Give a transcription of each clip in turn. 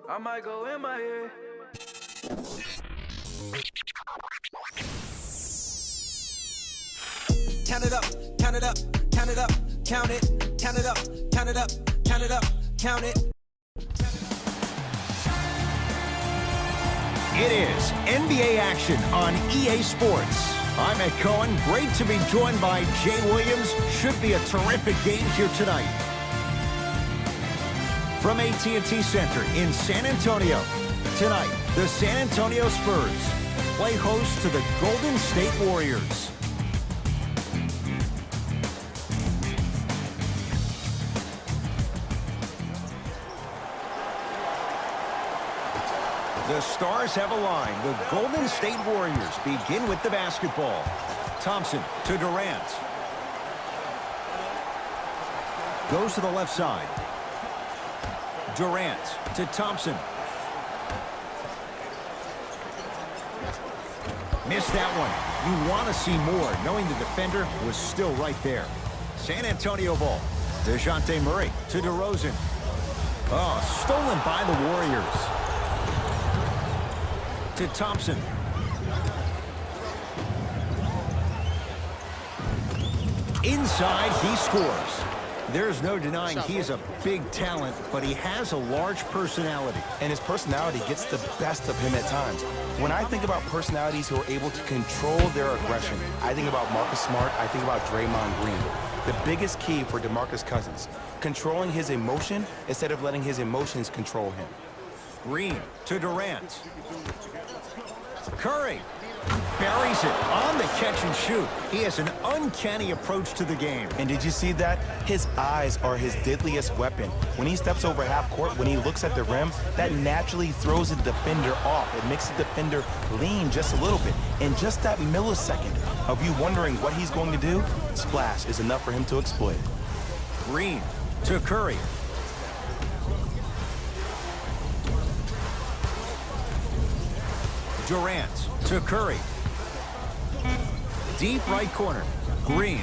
I might go in my head. Count it up, count it up, count it up, count it, count it up, count it up, count it up, count it. It is NBA action on EA Sports. I'm Ed Cohen. Great to be joined by Jay Williams. Should be a terrific game here tonight. From AT&T Center in San Antonio. Tonight, the San Antonio Spurs play host to the Golden State Warriors. The Stars have aligned. The Golden State Warriors begin with the basketball. Thompson to Durant. Goes to the left side. Durant to Thompson. Missed that one. You want to see more, knowing the defender was still right there. San Antonio ball. DeJounte Murray to DeRozan. Oh, stolen by the Warriors. To Thompson. Inside, he scores. There's no denying he is a big talent, but he has a large personality. And his personality gets the best of him at times. When I think about personalities who are able to control their aggression, I think about Marcus Smart, I think about Draymond Green. The biggest key for DeMarcus Cousins, controlling his emotion instead of letting his emotions control him. Green to Durant. Curry buries it on the catch and shoot. He has an uncanny approach to the game. And did you see that? His eyes are his deadliest weapon. When he steps over half court, when he looks at the rim, that naturally throws the defender off. It makes the defender lean just a little bit. And just that millisecond of you wondering what he's going to do, splash is enough for him to exploit. Green to Curry. Durant to Curry. Deep right corner. Green.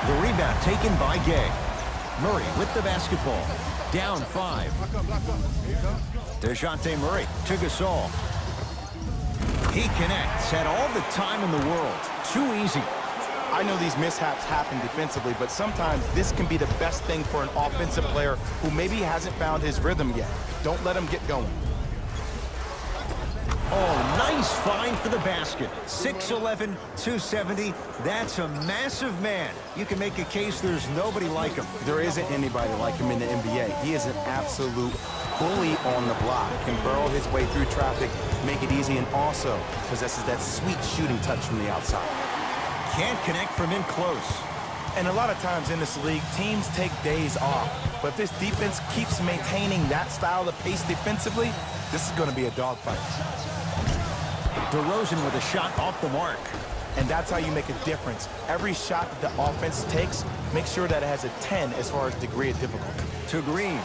The rebound taken by Gay. Murray with the basketball. Down 5. DeJounte Murray to Gasol. He connects. Had all the time in the world. Too easy. I know these mishaps happen defensively, but sometimes this can be the best thing for an offensive player who maybe hasn't found his rhythm yet. Don't let him get going. Oh, nice find for the basket. 6'11", 270. That's a massive man. You can make a case there's nobody like him. There isn't anybody like him in the NBA. He is an absolute bully on the block. Can burrow his way through traffic, make it easy, and also possesses that sweet shooting touch from the outside. Can't connect from in close. And a lot of times in this league, teams take days off. But if this defense keeps maintaining that style of pace defensively, this is going to be a dogfight. DeRozan with a shot off the mark. And that's how you make a difference. Every shot that the offense takes, make sure that it has a 10 as far as degree of difficulty. To Green.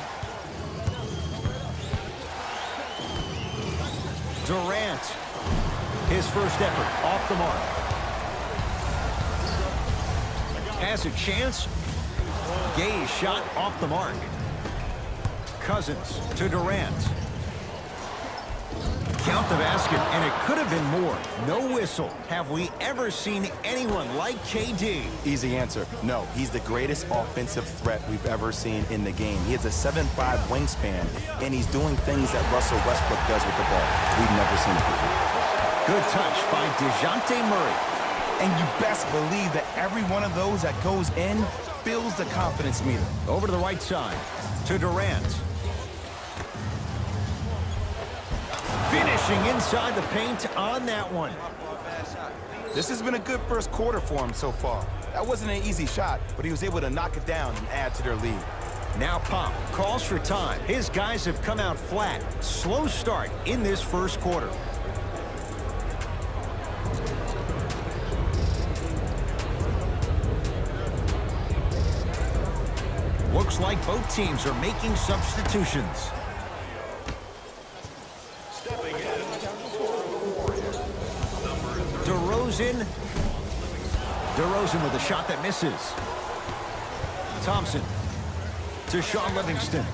Durant. His first effort off the mark. Has a chance. Gay's shot off the mark. Cousins to Durant. Count the basket, and it could have been more. No whistle. Have we ever seen anyone like KD? Easy answer. No, he's the greatest offensive threat we've ever seen in the game. He has a 7'5" wingspan, and he's doing things that Russell Westbrook does with the ball. We've never seen it before. Good touch by DeJounte Murray. And you best believe that every one of those that goes in fills the confidence meter. Over to the right side to Durant. Finishing inside the paint on that one. This has been a good first quarter for him so far. That wasn't an easy shot, but he was able to knock it down and add to their lead. Now Pop calls for time. His guys have come out flat. Slow start in this first quarter. Looks like both teams are making substitutions. DeRozan. DeRozan with a shot that misses. Thompson to Shaun Livingston.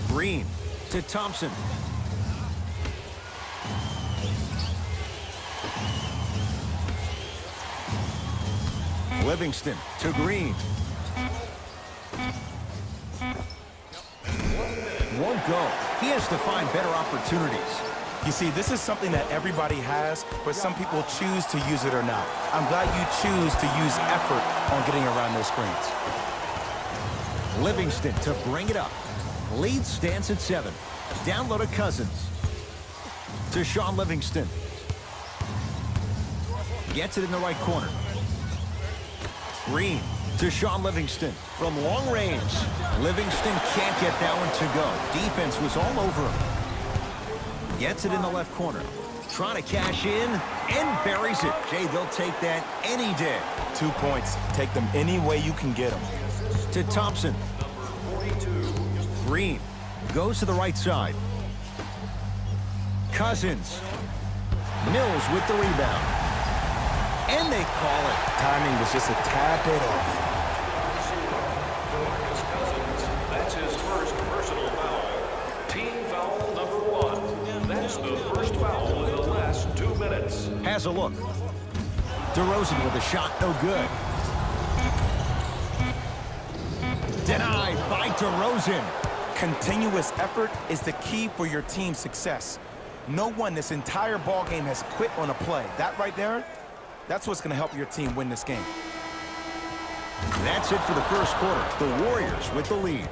Green to Thompson. Livingston to Green. Won't go. He has to find better opportunities. You see, this is something that everybody has, but some people choose to use it or not. I'm glad you choose to use effort on getting around those screens. Livingston to bring it up. Lead stands at 7. Down low to Cousins. To Sean Livingston. Gets it in the right corner. Green to Sean Livingston from long range. Livingston can't get that one to go. Defense was all over him. Gets it in the left corner. Trying to cash in and buries it. Jay, they'll take that any day. 2 points. Take them any way you can get them. To Thompson. Green goes to the right side. Cousins. Mills with the rebound. And they call it. Timing was just a tad bit off. That's his first personal foul. Team foul number 1. That's the first foul in the last 2 minutes. Has a look. DeRozan with a shot, no good. Denied by DeRozan. Continuous effort is the key for your team's success. No one this entire ball game has quit on a play. That right there, that's what's going to help your team win this game. That's it for the first quarter. The Warriors with the lead.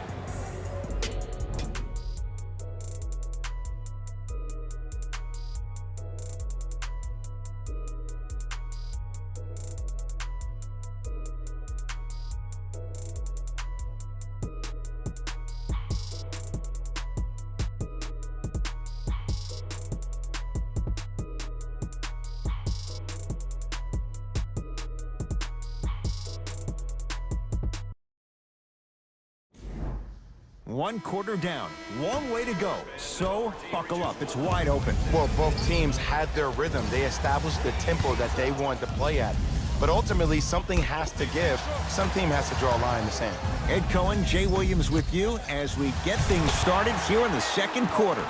One quarter down, long way to go. So buckle up, it's wide open. Well, both teams had their rhythm. They established the tempo that they wanted to play at. But ultimately, something has to give. Some team has to draw a line in the sand. Ed Cohen, Jay Williams with you as we get things started here in the second quarter.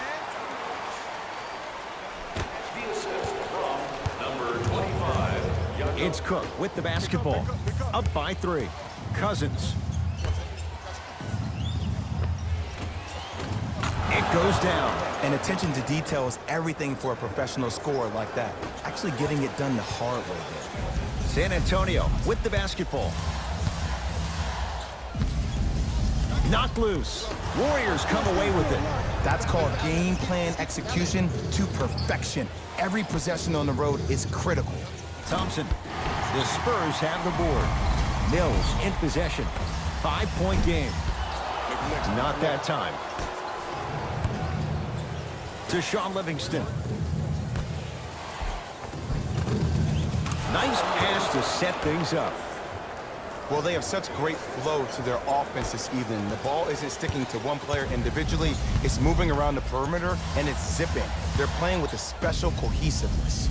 The assist from number 25. It's Cook with the basketball. Up by 3. Cousins. It goes down. And attention to detail is everything for a professional scorer like that. Actually getting it done the hard way there. San Antonio with the basketball. Knocked loose. Warriors come away with it. That's called game plan execution to perfection. Every possession on the road is critical. Thompson. The Spurs have the board. Mills in possession. 5-point game. Not that time. To Sean Livingston. Nice pass to set things up. Well, they have such great flow to their offense this evening. The ball isn't sticking to one player individually. It's moving around the perimeter, and it's zipping. They're playing with a special cohesiveness.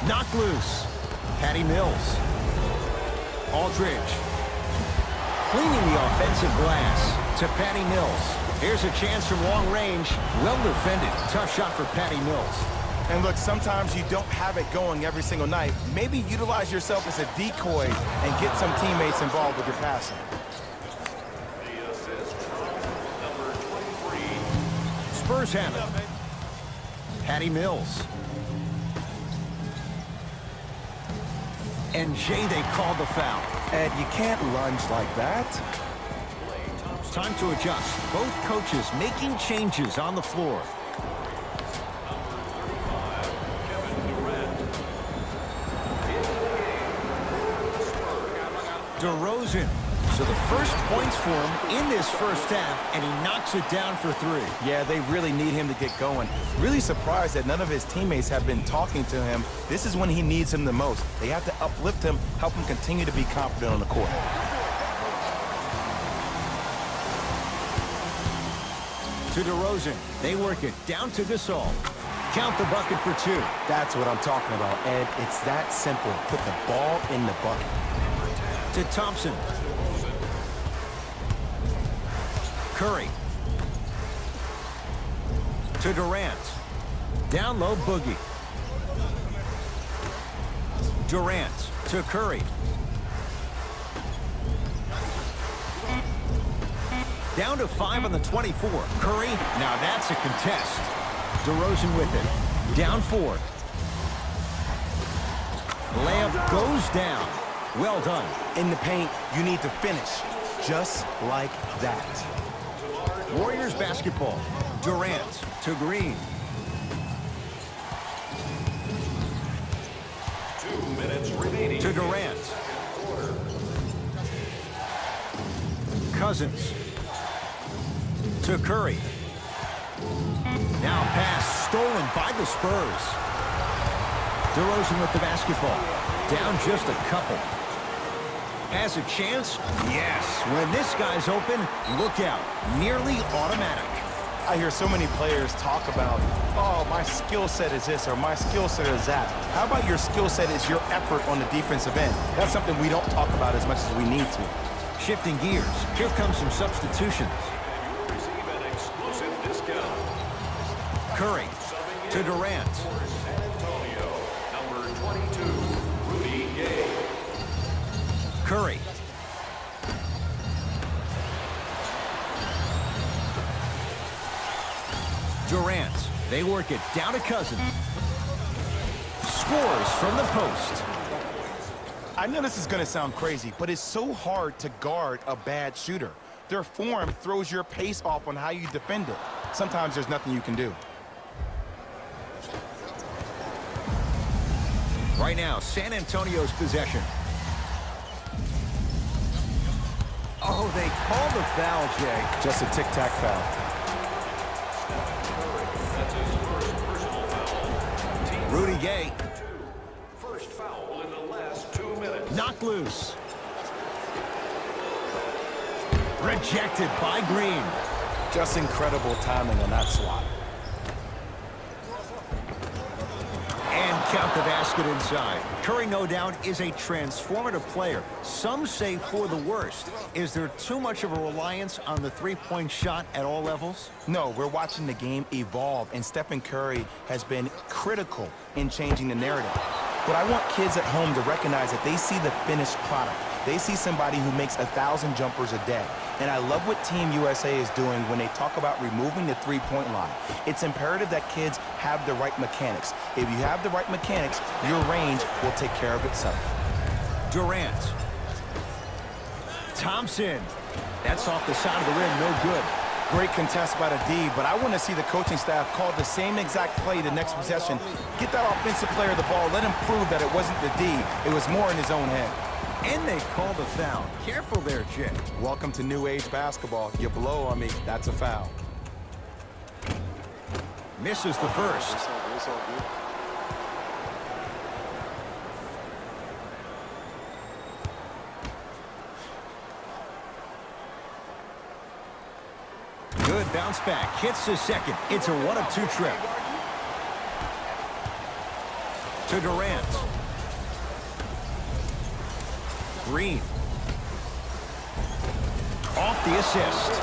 Knocked loose. Patty Mills. Aldridge. Cleaning the offensive glass to Patty Mills. Here's a chance from long range. Well defended. Tough shot for Patty Mills. And look, sometimes you don't have it going every single night. Maybe utilize yourself as a decoy and get some teammates involved with your passing. The assist from number 23. Spurs have it. Patty Mills. And Jay, they called the foul. Ed, you can't lunge like that. Time to adjust. Both coaches making changes on the floor. DeRozan. So the first points for him in this first half, and he knocks it down for 3. Yeah, they really need him to get going. Really surprised that none of his teammates have been talking to him. This is when he needs him the most. They have to uplift him, help him continue to be confident on the court. To DeRozan. They work it down to Gasol. Count the bucket for 2. That's what I'm talking about, Ed. It's that simple. Put the ball in the bucket. to Thompson. Curry. To Durant. Down low, Boogie. Durant to Curry. Down to 5 on the 24. Curry, now that's a contest. DeRozan with it. Down 4. Layup goes down. Well done. In the paint, you need to finish just like that. Warriors basketball. Durant to Green. 2 minutes remaining. To Durant. Cousins. To Curry. Now pass stolen by the Spurs. DeRozan with the basketball. Down just a couple. Has a chance? Yes. When this guy's open, look out. Nearly automatic. I hear so many players talk about, oh, my skill set is this or my skill set is that. How about your skill set is your effort on the defensive end? That's something we don't talk about as much as we need to. Shifting gears. Here comes some substitutions. You'll receive an exclusive discount. Curry to Durant. San Antonio, number 22, Rudy Gay. Curry. Durant. They work it down to Cousins. Scores from the post. I know this is going to sound crazy, but it's so hard to guard a bad shooter. Their form throws your pace off on how you defend it. Sometimes there's nothing you can do. Right now, San Antonio's possession. Oh, they called the foul, Jay. Just a tic-tac foul. That's his first personal foul. Team Rudy Gay. first foul in the last 2 minutes. Knocked loose. Rejected by Green. Just incredible timing on that swat. And count the basket inside. Curry, no doubt, is a transformative player. Some say for the worst. Is there too much of a reliance on the three-point shot at all levels? No, we're watching the game evolve, and Stephen Curry has been critical in changing the narrative. But I want kids at home to recognize that they see the finished product. They see somebody who makes 1,000 jumpers a day. And I love what Team USA is doing when they talk about removing the three-point line. It's imperative that kids have the right mechanics. If you have the right mechanics, your range will take care of itself. Durant. Thompson. That's off the side of the rim, no good. Great contest by the D, but I want to see the coaching staff call the same exact play the next possession. Get that offensive player the ball. Let him prove that it wasn't the D. It was more in his own head. And they call the foul. Careful there, Jay. Welcome to new age basketball. You blow on me, that's a foul. Misses the first. Good bounce back. Hits the second. It's a 1-of-2 trip. To Durant. Green. Off the assist.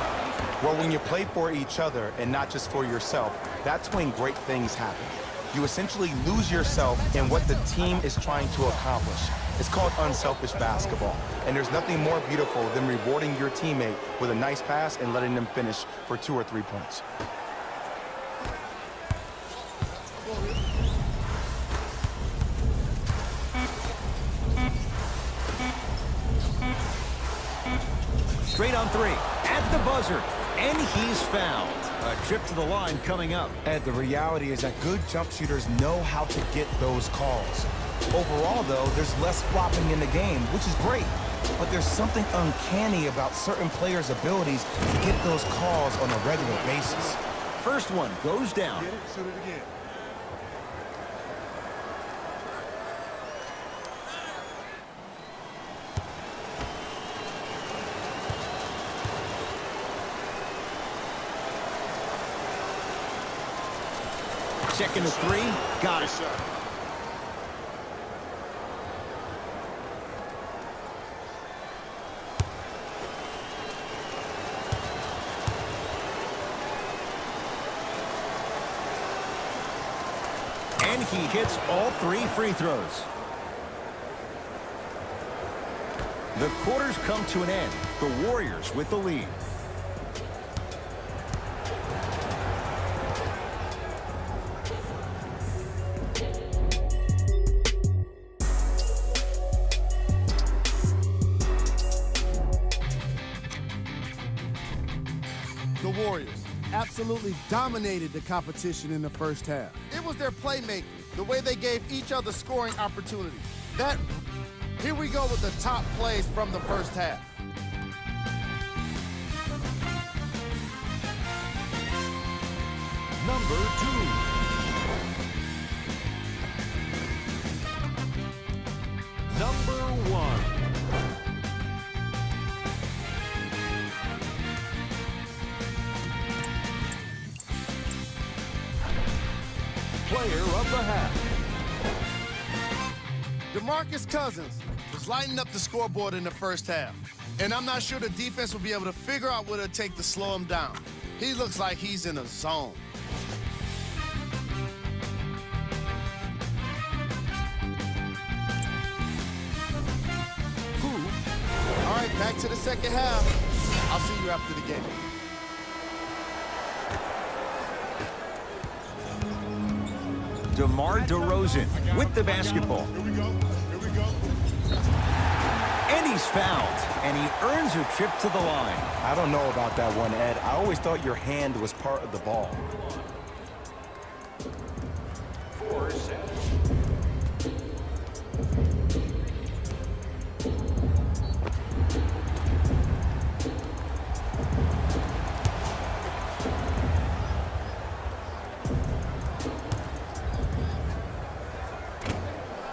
Well, when you play for each other and not just for yourself, that's when great things happen. You essentially lose yourself in what the team is trying to accomplish. It's called unselfish basketball. And there's nothing more beautiful than rewarding your teammate with a nice pass and letting them finish for 2 or 3 points. Straight on 3. At the buzzer. And he's fouled. A trip to the line coming up. And the reality is that good jump shooters know how to get those calls. Overall, though, there's less flopping in the game, which is great. But there's something uncanny about certain players' abilities to get those calls on a regular basis. First one goes down. Get it, shoot it again. Second to 3. Got it. And he hits all 3 free throws. The quarters come to an end. The Warriors with the lead. The Warriors absolutely dominated the competition in the first half. It was their playmaking, the way they gave each other scoring opportunities. Here we go with the top plays from the first half. Number 2. Number 1. Player of the half. DeMarcus Cousins was lighting up the scoreboard in the first half. And I'm not sure the defense will be able to figure out what it'll take to slow him down. He looks like he's in a zone. All right, back to the second half. I'll see you after the game. DeMar DeRozan with the basketball. And he's fouled, and he earns a trip to the line. I don't know about that one, Ed. I always thought your hand was part of the ball. 4 set.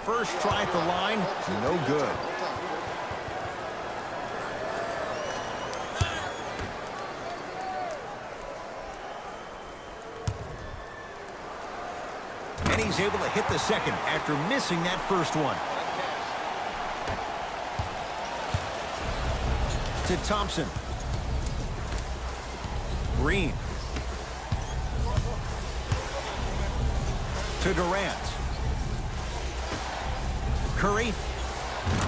First try at the line, no good. And he's able to hit the second after missing that first one. To Thompson. Green. To Durant. Curry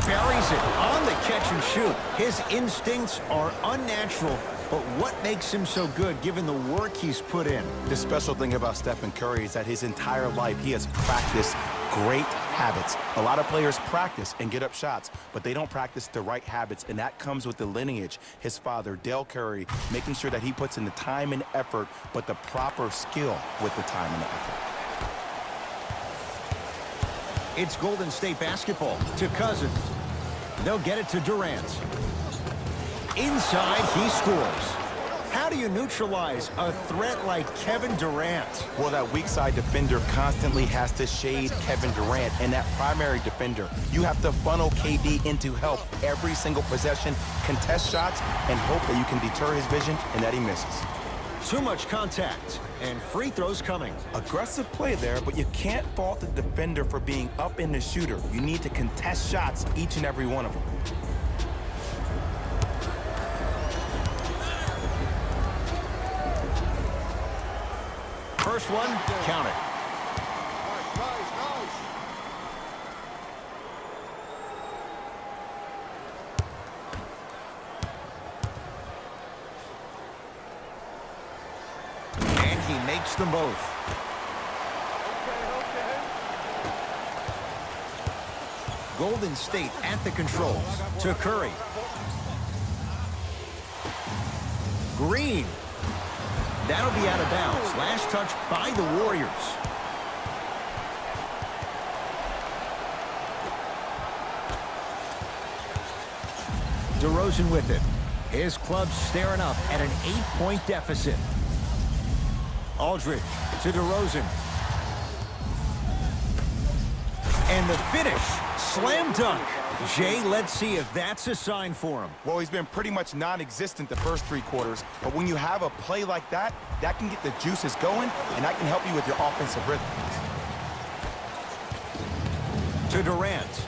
buries it on the catch and shoot. His instincts are unnatural, but what makes him so good given the work he's put in? The special thing about Stephen Curry is that his entire life he has practiced great habits. A lot of players practice and get up shots, but they don't practice the right habits, and that comes with the lineage. His father, Dale Curry, making sure that he puts in the time and effort, but the proper skill with the time and the effort. It's Golden State basketball to Cousins. They'll get it to Durant. Inside, he scores. How do you neutralize a threat like Kevin Durant? Well, that weak side defender constantly has to shade Kevin Durant, and that primary defender, you have to funnel KD into help every single possession, contest shots, and hope that you can deter his vision and that he misses. Too much contact, and free throws coming. Aggressive play there, but you can't fault the defender for being up in the shooter. You need to contest shots, each and every one of them. First one, count it. He makes them both. Golden State at the controls to Curry. Green. That'll be out of bounds. Last touch by the Warriors. DeRozan with it. His club's staring up at an 8-point deficit. Aldridge to DeRozan. And the finish, slam dunk. Jay, let's see if that's a sign for him. Well, he's been pretty much non-existent the first 3 quarters, but when you have a play like that, that can get the juices going, and that can help you with your offensive rhythm. To Durant.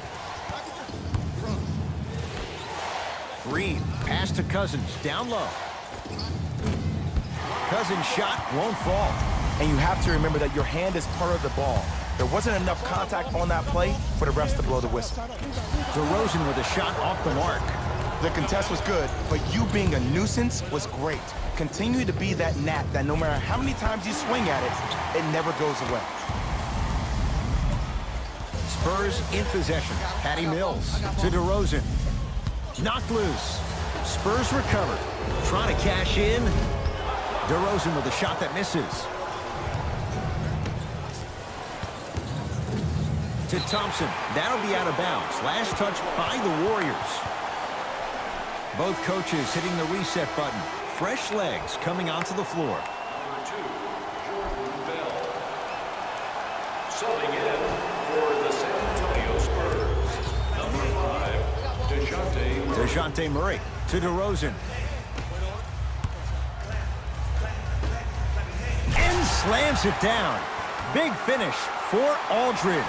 Green, pass to Cousins, down low. Cousins' shot won't fall. And you have to remember that your hand is part of the ball. There wasn't enough contact on that play for the refs to blow the whistle. DeRozan with a shot off the mark. The contest was good, but you being a nuisance was great. Continue to be that gnat that no matter how many times you swing at it, it never goes away. Spurs in possession. Patty Mills to DeRozan. Knocked loose. Spurs recovered. Trying to cash in. DeRozan with a shot that misses. To Thompson. That'll be out of bounds. Last touch by the Warriors. Both coaches hitting the reset button. Fresh legs coming onto the floor. Number 2, Jordan Bell. Subbing in for the San Antonio Spurs. Number 5, DeJounte Murray to DeRozan. And slams it down. Big finish for Aldridge.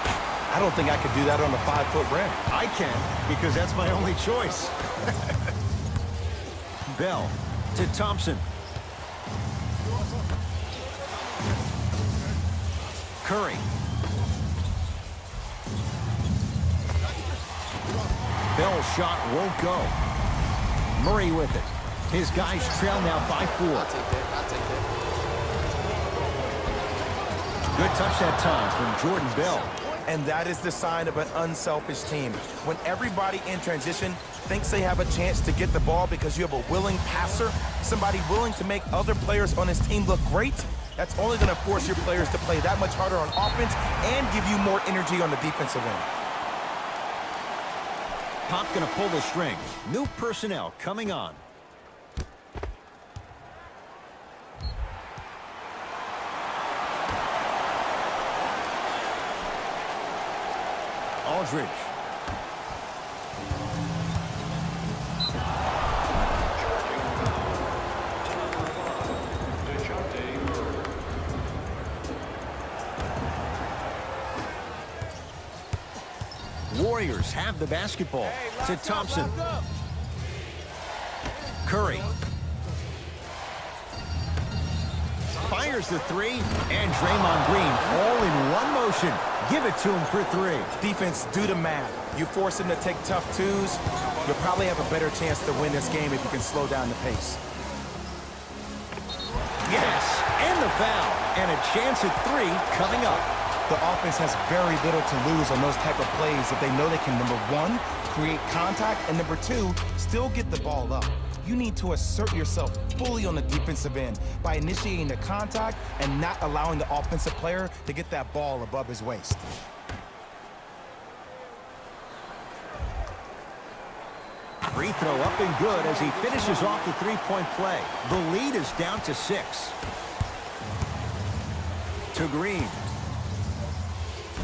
I don't think I could do that on a 5-foot rim. I can, because that's my only choice. Bell to Thompson. Curry. Bell's shot won't go. Murray with it. His guys trail now by 4. I'll take that. Good touch that time from Jordan Bell. And that is the sign of an unselfish team. When everybody in transition thinks they have a chance to get the ball because you have a willing passer, somebody willing to make other players on his team look great, that's only going to force your players to play that much harder on offense and give you more energy on the defensive end. Pop gonna pull the string. New personnel coming on. Aldridge. Warriors have the basketball. To Thompson. Curry. Fires the 3, and Draymond Green all in one motion. Give it to him for 3. Defense, do the math. You force him to take tough twos, you'll probably have a better chance to win this game if you can slow down the pace. Yes, and the foul, and a chance at 3 coming up. The offense has very little to lose on those type of plays if they know they can, number 1, create contact, and number 2, still get the ball up. You need to assert yourself fully on the defensive end by initiating the contact and not allowing the offensive player to get that ball above his waist. Free throw up and good as he finishes off the 3-point play. The lead is down to 6. To Green.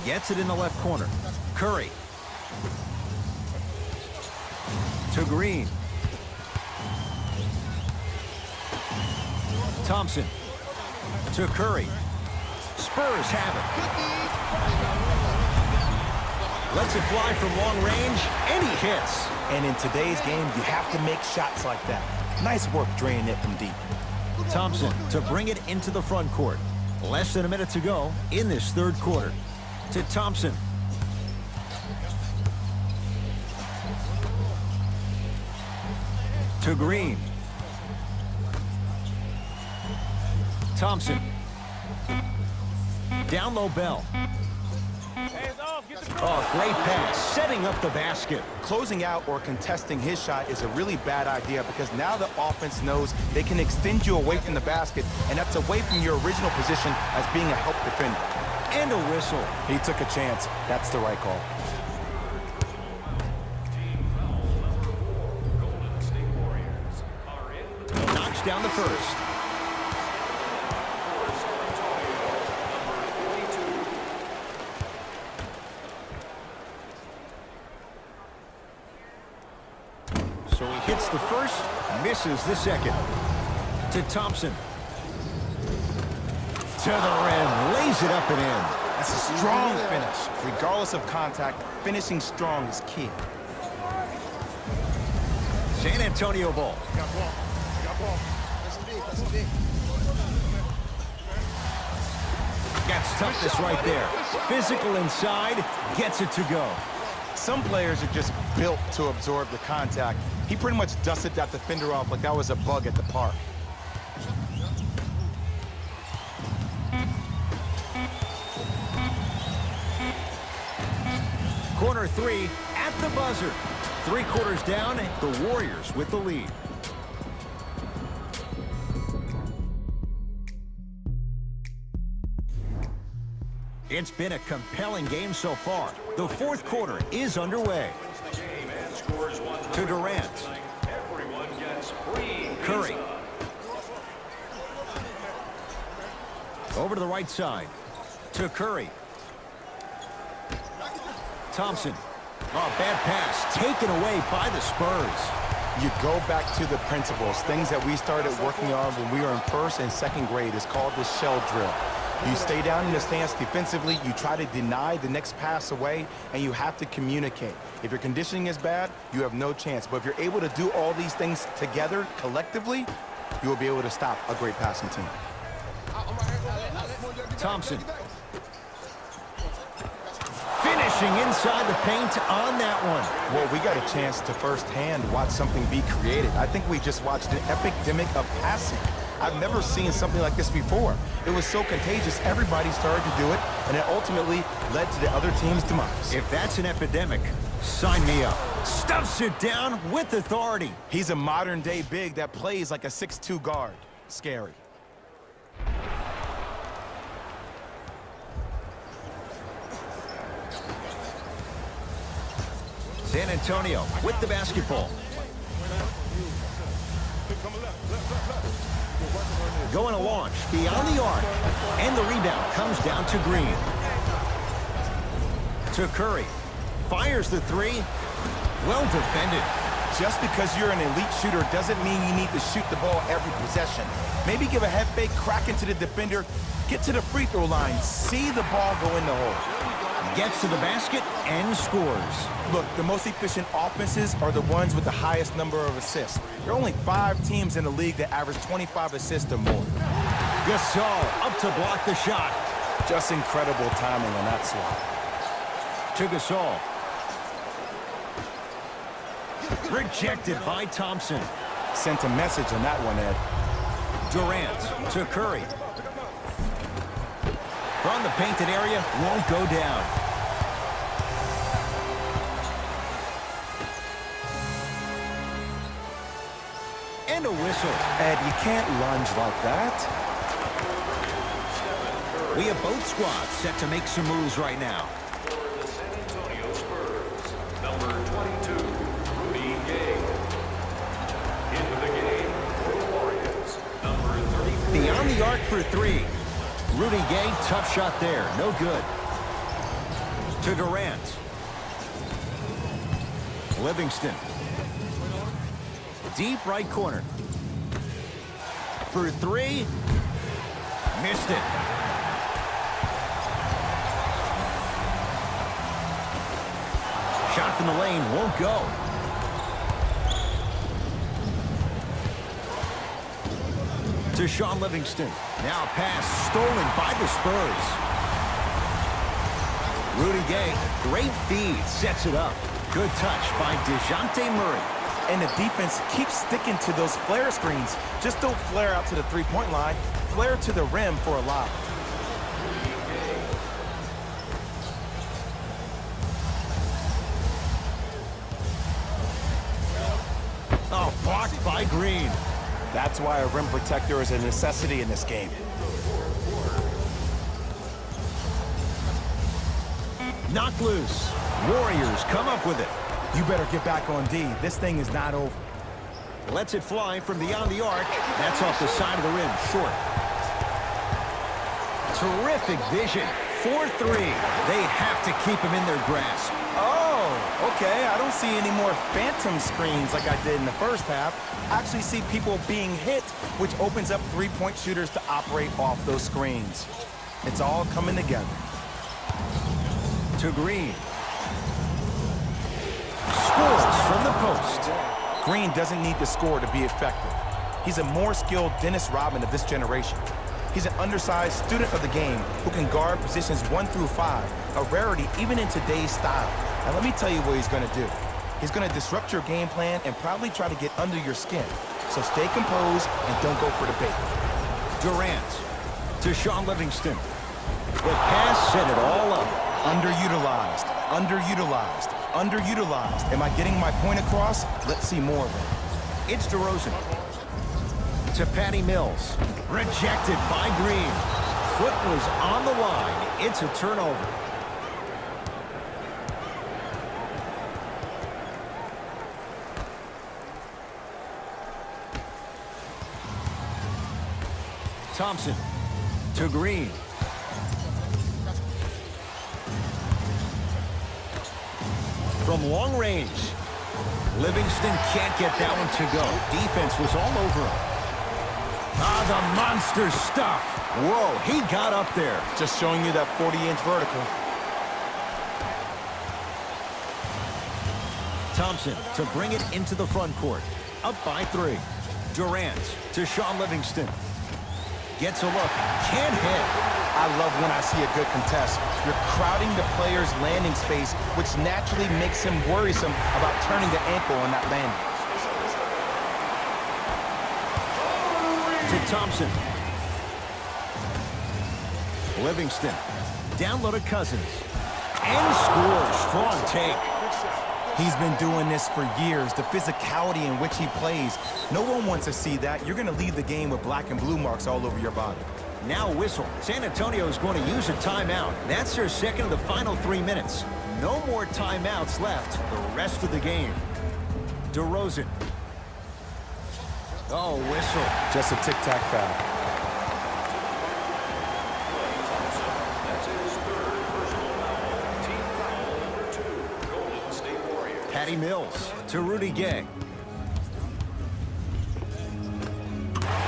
Gets it in the left corner. Curry. To Green. Thompson. To Curry. Spurs have it. Lets it fly from long range, and he hits. And in today's game, you have to make shots like that. Nice work draining it from deep. Thompson to bring it into the front court. Less than a minute to go in this third quarter. To Thompson. To Green. Thompson. Down low, Bell. Oh, great pass, setting up the basket. Closing out or contesting his shot is a really bad idea because now the offense knows they can extend you away from the basket, and that's away from your original position as being a help defender. And a whistle. He took a chance. That's the right call. Golden State Warriors are in. Knocks down the first. For San Antonio, number 42. So he hits the first, misses the second. To Thompson. To the rim, lays it up and in. That's a strong finish. Regardless of contact, finishing strong is key. San Antonio ball. That's toughness right there. Physical inside, gets it to go. Some players are just built to absorb the contact. He pretty much dusted that defender off like that was a bug at the park. Corner 3 at the buzzer. 3 quarters down, the Warriors with the lead. It's been a compelling game so far. The 4th quarter is underway. To Durant. Curry. Over to the right side. To Curry. Thompson. Oh, bad pass. Taken away by the Spurs. You go back to the principles, things that we started working on when we were in 1st and 2nd grade. It's called the shell drill. You stay down in the stance defensively, you try to deny the next pass away, and you have to communicate. If your conditioning is bad, you have no chance. But if you're able to do all these things together, collectively, you will be able to stop a great passing team. Thompson. Finishing inside the paint on that one. Well, we got a chance to firsthand watch something be created. I think we just watched an epidemic of passing. I've never seen something like this before. It was so contagious, everybody started to do it, and it ultimately led to the other team's demise. If that's an epidemic, sign me up. Stuffs it down with authority. He's a modern-day big that plays like a 6'2" guard. Scary. San Antonio with the basketball. Going to launch beyond the arc. And the rebound comes down to Green. To Curry. Fires the 3. Well defended. Just because you're an elite shooter doesn't mean you need to shoot the ball every possession. Maybe give a head fake, crack into the defender, get to the free throw line, see the ball go in the hole. Gets to the basket and scores. Look, the most efficient offenses are the ones with the highest number of assists. There are only 5 teams in the league that average 25 assists or more. Gasol up to block the shot. Just incredible timing on that swap. To Gasol. Rejected by Thompson. Sent a message on that one, Ed. Durant to Curry. From the painted area, won't go down. And a whistle. Ed, you can't lunge like that. We have both squads set to make some moves right now. For the San Antonio Spurs, number 22, Rudy Gay. Into the game for the Warriors, number 34. Beyond the arc for 3. Rudy Gay, tough shot there. No good. To Durant. Livingston. Deep right corner. For 3. Missed it. Shot from the lane won't go. To Sean Livingston. Now pass stolen by the Spurs. Rudy Gay, great feed, sets it up. Good touch by DeJounte Murray. And the defense keeps sticking to those flare screens. Just don't flare out to the three-point line. Flare to the rim for a lob. Oh, blocked by Green. That's why a rim protector is a necessity in this game. Knocked loose. Warriors come up with it. You better get back on D. This thing is not over. Lets it fly from beyond the arc. That's off the side of the rim, short. Terrific vision. 4-3. They have to keep him in their grasp. Oh, okay. I don't see any more phantom screens like I did in the first half. I actually see people being hit, which opens up three-point shooters to operate off those screens. It's all coming together. To Green. Scores from the post. Green doesn't need to score to be effective. He's a more skilled Dennis Rodman of this generation. He's an undersized student of the game who can guard positions 1 through 5, a rarity even in today's style. And let me tell you what he's going to do. He's going to disrupt your game plan and probably try to get under your skin. So stay composed and don't go for the bait. Durant to Sean Livingston. The pass set it all up. Underutilized, underutilized, underutilized. Am I getting my point across? Let's see more of it. It's DeRozan to Patty Mills. Rejected by Green. Foot was on the line. It's a turnover. Thompson to Green. From long range. Livingston can't get that one to go. Defense was all over him. Ah, the monster stuff. Whoa, he got up there. Just showing you that 40-inch vertical. Thompson to bring it into the front court. Up by 3. Durant to Sean Livingston. Gets a look. Can't hit. I love when I see a good contest. You're crowding the player's landing space, which naturally makes him worrisome about turning the ankle on that landing. To Thompson. Livingston. Down low to Cousins. And scores. Strong take. He's been doing this for years, the physicality in which he plays. No one wants to see that. You're going to leave the game with black and blue marks all over your body. Now a whistle. San Antonio is going to use a timeout. That's their second of the final 3 minutes. No more timeouts left the rest of the game. DeRozan. Oh, whistle. Just a tic-tac foul. That's his third personal foul. Team foul number 2, Golden State Warriors. Patty Mills to Rudy Gay.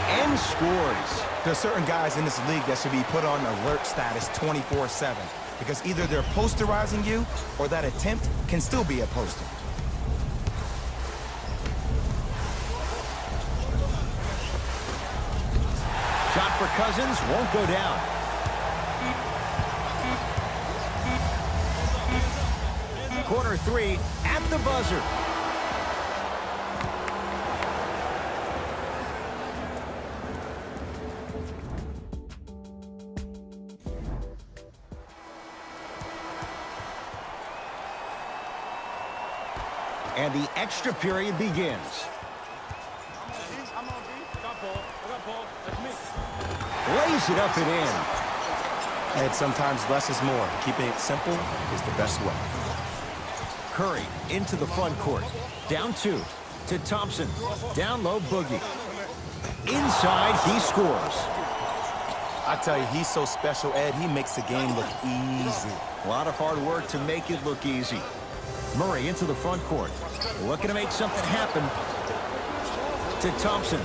And scores. There are certain guys in this league that should be put on alert status 24/7 because either they're posterizing you or that attempt can still be a poster. Shot for Cousins won't go down. Corner 3 at the buzzer. And the extra period begins. Lays it up and in. And sometimes less is more. Keeping it simple is the best way. Curry into the front court. Down 2 to Thompson. Down low, Boogie. Inside, he scores. I tell you, he's so special, Ed. He makes the game look easy. A lot of hard work to make it look easy. Murray into the front court. Looking to make something happen. To Thompson.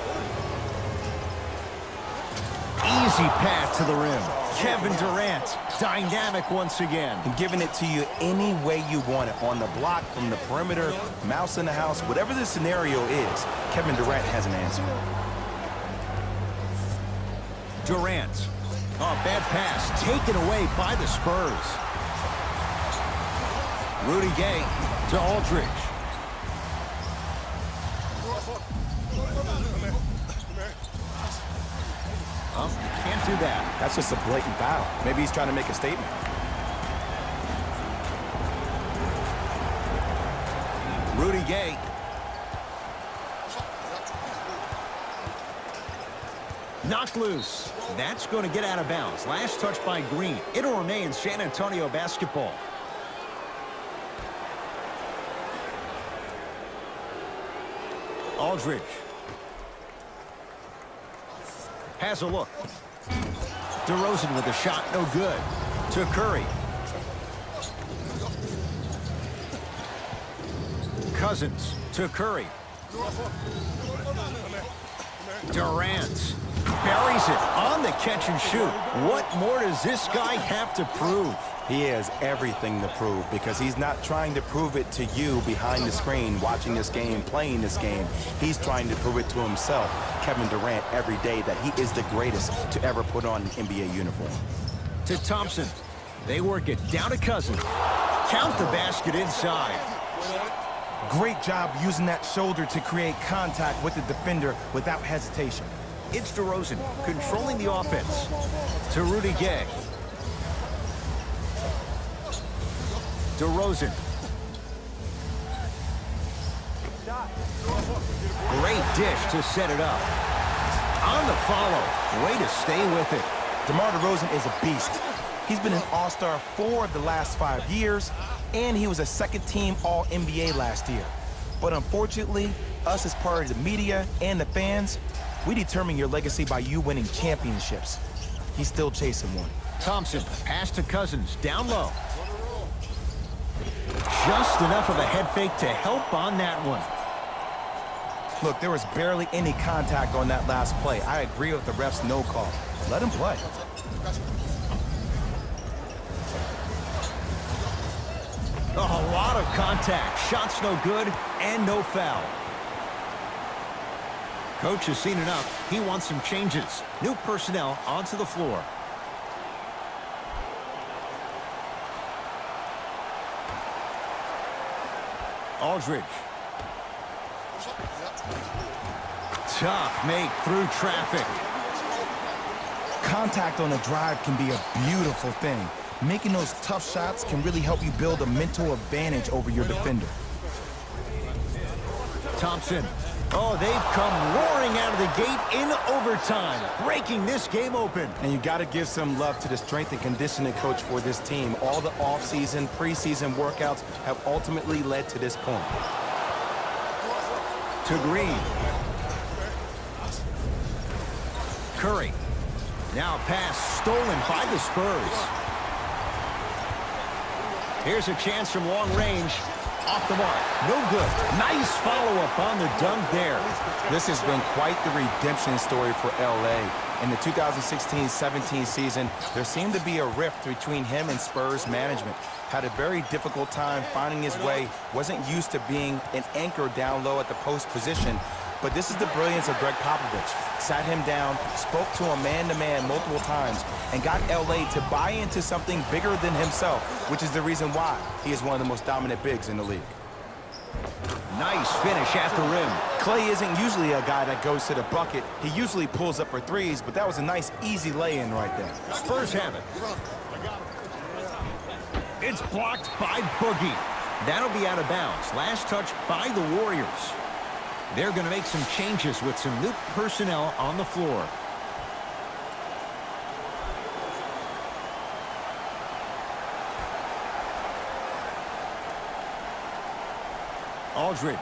Easy pass to the rim. Kevin Durant, dynamic once again. And giving it to you any way you want it. On the block, from the perimeter, mouse in the house, whatever the scenario is, Kevin Durant has an answer. Durant. Oh, bad pass. Taken away by the Spurs. Rudy Gay to Aldridge. Oh, can't do that. That's just a blatant foul. Maybe he's trying to make a statement. Rudy Gay. Knocked loose. That's going to get out of bounds. Last touch by Green. It'll remain San Antonio basketball. Aldridge. Has a look. DeRozan with a shot, no good. To Curry. Cousins to Curry. Durant buries it on the catch and shoot. What more does this guy have to prove? He has everything to prove because he's not trying to prove it to you behind the screen, watching this game, playing this game. He's trying to prove it to himself, Kevin Durant, every day that he is the greatest to ever put on an NBA uniform. To Thompson. They work it down to Cousins. Count the basket inside. Great job using that shoulder to create contact with the defender without hesitation. It's DeRozan controlling the offense. To Rudy Gay. DeRozan. Great dish to set it up. On the follow. Way to stay with it. DeMar DeRozan is a beast. He's been an All-Star 4 of the last 5 years, and he was a second-team All-NBA last year. But unfortunately, us as part of the media and the fans, we determine your legacy by you winning championships. He's still chasing one. Thompson, pass to Cousins, down low. Just enough of a head fake to help on that one. Look, there was barely any contact on that last play. I agree with the ref's no call. Let him play. A lot of contact. Shots no good and no foul. Coach has seen enough. He wants some changes. New personnel onto the floor. Aldridge. Tough make through traffic. Contact on a drive can be a beautiful thing. Making those tough shots can really help you build a mental advantage over your defender. Thompson. Oh, they've come roaring out of the gate in overtime, breaking this game open. And you got to give some love to the strength and conditioning coach for this team. All the off-season, preseason workouts have ultimately led to this point. To Green. Curry. Now a pass stolen by the Spurs. Here's a chance from long range. Off the mark. No good. Nice follow-up on the dunk there. This has been quite the redemption story for L.A. In the 2016-17 season, there seemed to be a rift between him and Spurs management. Had a very difficult time finding his way, wasn't used to being an anchor down low at the post position. But this is the brilliance of Greg Popovich. Sat him down, spoke to him man-to-man multiple times, and got L.A. to buy into something bigger than himself, which is the reason why he is one of the most dominant bigs in the league. Nice finish at the rim. Clay isn't usually a guy that goes to the bucket. He usually pulls up for threes, but that was a nice, easy lay-in right there. Spurs have it. It's blocked by Boogie. That'll be out of bounds. Last touch by the Warriors. They're going to make some changes with some new personnel on the floor. Aldridge.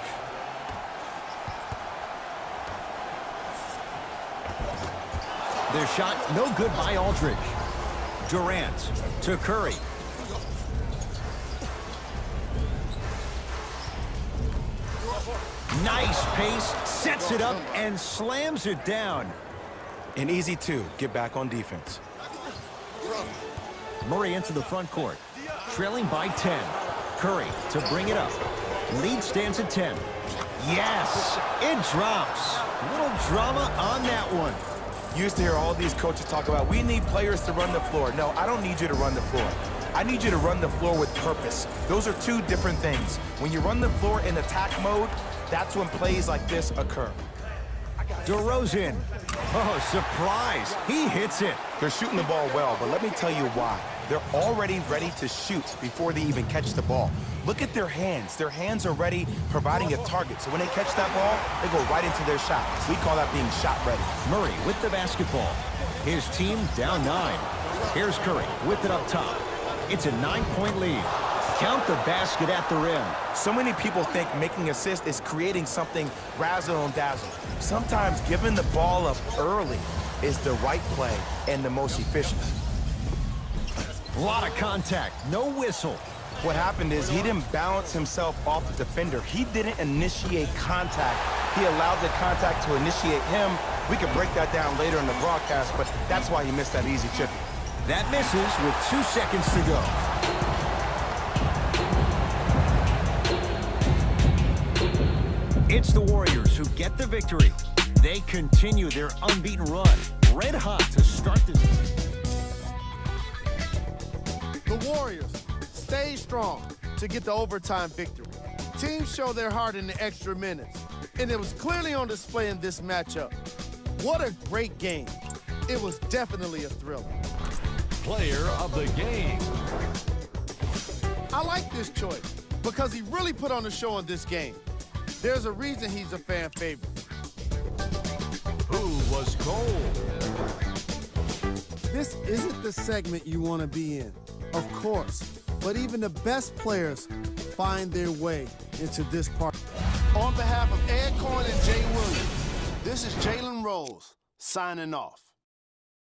Their shot no good by Aldridge. Durant to Curry. Nice pace, sets it up, and slams it down. An easy two, get back on defense. Murray into the front court, trailing by 10. Curry to bring it up. Lead stands at 10. Yes, it drops. Little drama on that one. You used to hear all these coaches talk about, we need players to run the floor. No, I don't need you to run the floor. I need you to run the floor with purpose. Those are two different things. When you run the floor in attack mode, that's when plays like this occur. DeRozan. Oh, surprise. He hits it. They're shooting the ball well, but let me tell you why. They're already ready to shoot before they even catch the ball. Look at their hands. Their hands are ready, providing a target. So when they catch that ball, they go right into their shot. We call that being shot ready. Murray with the basketball. His team down 9. Here's Curry with it up top. It's a 9-point lead. Count the basket at the rim. So many people think making assists is creating something razzle and dazzle. Sometimes giving the ball up early is the right play and the most efficient. A lot of contact, no whistle. What happened is he didn't balance himself off the defender. He didn't initiate contact. He allowed the contact to initiate him. We could break that down later in the broadcast, but that's why he missed that easy chip. That misses with 2 seconds to go. It's the Warriors who get the victory. They continue their unbeaten run, red hot to start this. The Warriors stayed strong to get the overtime victory. Teams show their heart in the extra minutes, and it was clearly on display in this matchup. What a great game. It was definitely a thriller. Player of the game. I like this choice because he really put on the show in this game. There's a reason he's a fan favorite. Who was cold? This isn't the segment you want to be in, of course, but even the best players find their way into this part. On behalf of Ed Cohen and Jay Williams, this is Jalen Rose signing off.